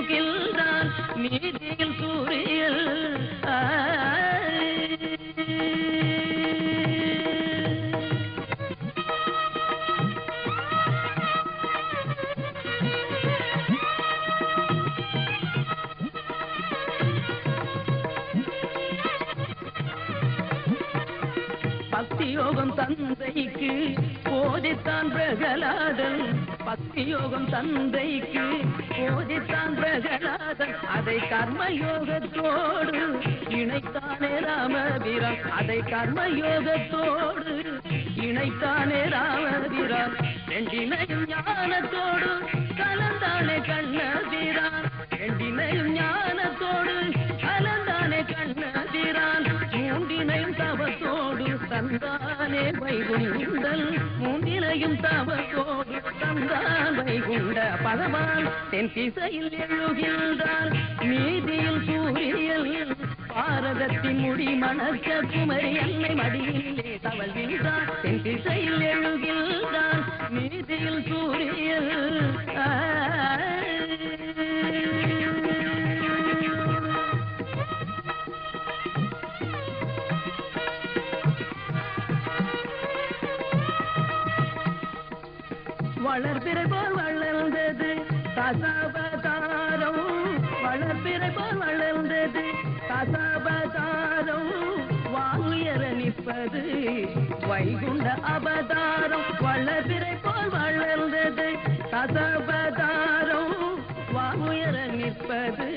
எழுகின்றான் நீதியில் சூரியல் பக்தியோகம் தந்தைக்கு போதித்தான் பிரகலாதன் பக்தியோகம் தந்தைக்கு போதித்தான் பிரகலாதன் அதை கர்மயோகத்தோடு இணைத்தானே ராமபிரான் அதை கர்மயோகத்தோடு இணைத்தானே ராமபிரான் ரெண்டினையும் ஞானத்தோடு கலந்தானே கண்ணபிரான் ரெண்டினையும் ஞானத்தோடு கலந்தானே கண்ணபிரான் மூன்றினையும் தவத்தோடு தந்தானே வைகுண்டல் மூன்றினையும் தவத்தோடு தந்தான் வைகுண்ட பகவான் தென் திசையில் எழுகின்றான் நீதியில் சூரியல் பாரதத்தின் முடி மணக்க குமரி என்னை மடியிலே தவழ்கின்றான் தென் திசையில் எழுகின்றான் நீதியில் சூரியல் வளர்பிறை போல் வளர்ந்தது தசாவதாரம் வளர்பிறை போல் வளர்ந்தது தசாவதாரம் வாங்குயர நிற்பது வைகுண்ட அவதாரம் வளர்பிறை போல் வளர்ந்தது தசாவதாரம் வாங்குயர நிற்பது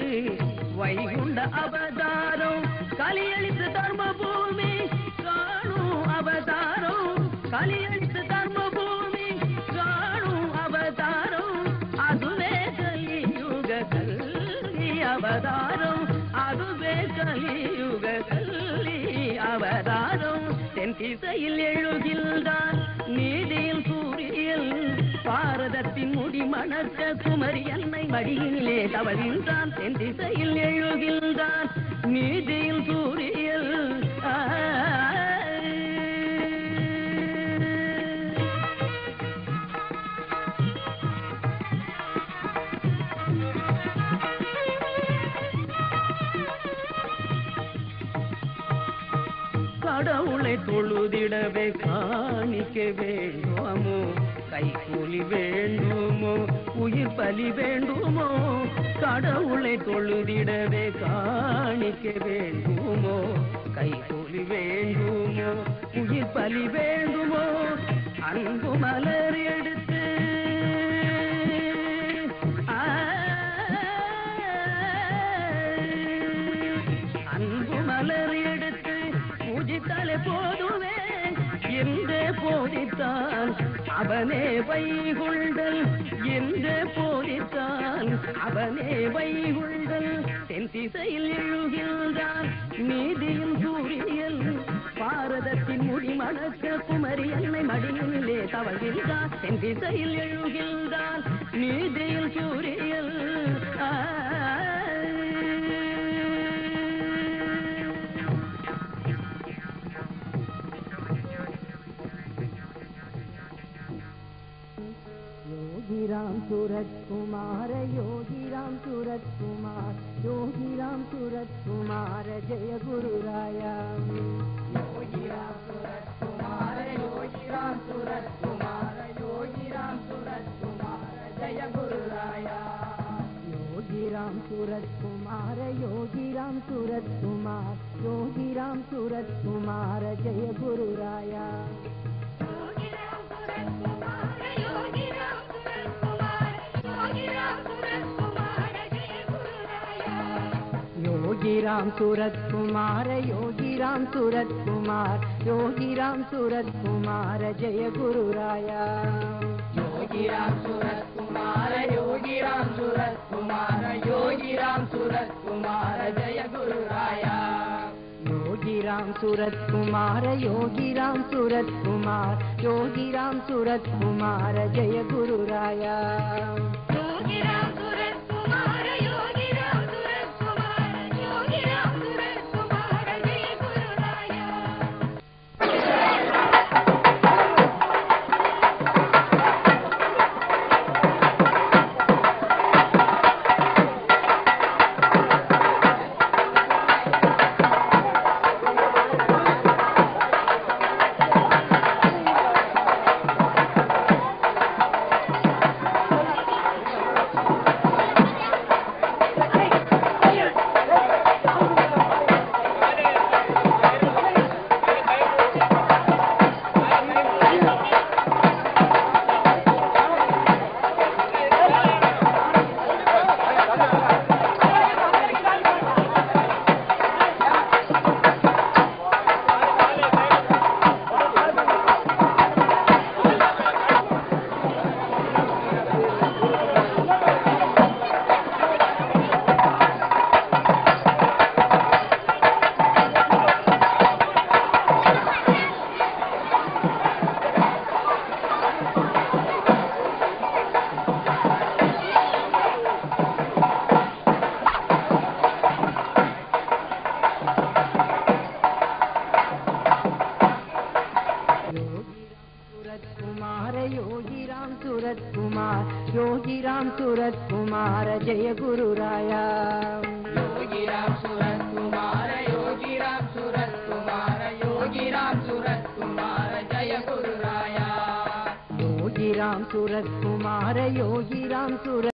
வைகுண்ட அவதாரம் கலியளித்து தர்மபூமி காணும் அவதாரம் கலியளித்து தர்மபூமி காணும் அவதாரம் அதுவே கலியுக கல்வி அவதாரம் அதுவே கலியுக கல்வி அவதாரம் தென் திசையில் எழுகின்றான் நீதியில் சூரியல் பாரதத்தின் முடி மணக்க குமரி என்னை மடியிலே தவழ்கின்றான் தென் திசையில் எழுகின்றான் நீதியில் சூரியல் கடவுளை தொழுதிடவே காணிக்க வேண்டுமோ கைகூலி வேண்டுமோ உயிர் பலி வேண்டுமோ கடவுளை தொழுதிடவே காணிக்க வேண்டுமோ கைகூலி வேண்டுமோ உயிர் பலி வேண்டுமோ அன்பு மலர் எடுத்து அன்பு மலர் எடுத்து பூஜித்தாலே போதுவே என்றே போதித்தான் அவனே வைகுண்டல் என்றே போதித்தான் அவனே வைகுண்டல் தென் திசையில் எழுகின்றான் நீதியும் சூரியல் பாரதத்தின் முடி மணக்க குமரி என்னை மடியிலே தவழ்கின்றான் தென் திசையில் எழுகின்றான் நீதியில் சூரியல் योगीराम सूरत कुमार योगीराम सूरत कुमार योगीराम सूरत कुमार जय गुरुराया योगीराम सूरत कुमार योगीराम सूरत कुमार योगीराम सूरत कुमार जय गुरुराया योगीराम सूरत कुमार योगीराम सूरत कुमार योगीराम सूरत कुमार जय गुरुराया योगीराम सूरत कुमार योगीराम सूरत कुमार योगीराम सूरत कुमार जय गुरुराया योगीराम सूरत कुमार योगीराम सूरत कुमार योगीराम सूरत कुमार जय गुरुराया योगीराम सूरत कुमार योगीराम सूरत कुमार योगीराम सूरत कुमार जय गुरुराया योगीराम सूरत कुमार योगीराम सूरत कुमार योगीराम सूरत कुमार जय गुरुराया योगी राम सूरत कुमार जय गुरु राया। योगी राम सूरत कुमार, योगी राम सूरत कुमार, योगी राम सूरत कुमार जय गुरु राया। योगी राम सूरत कुमार, योगी राम सूरत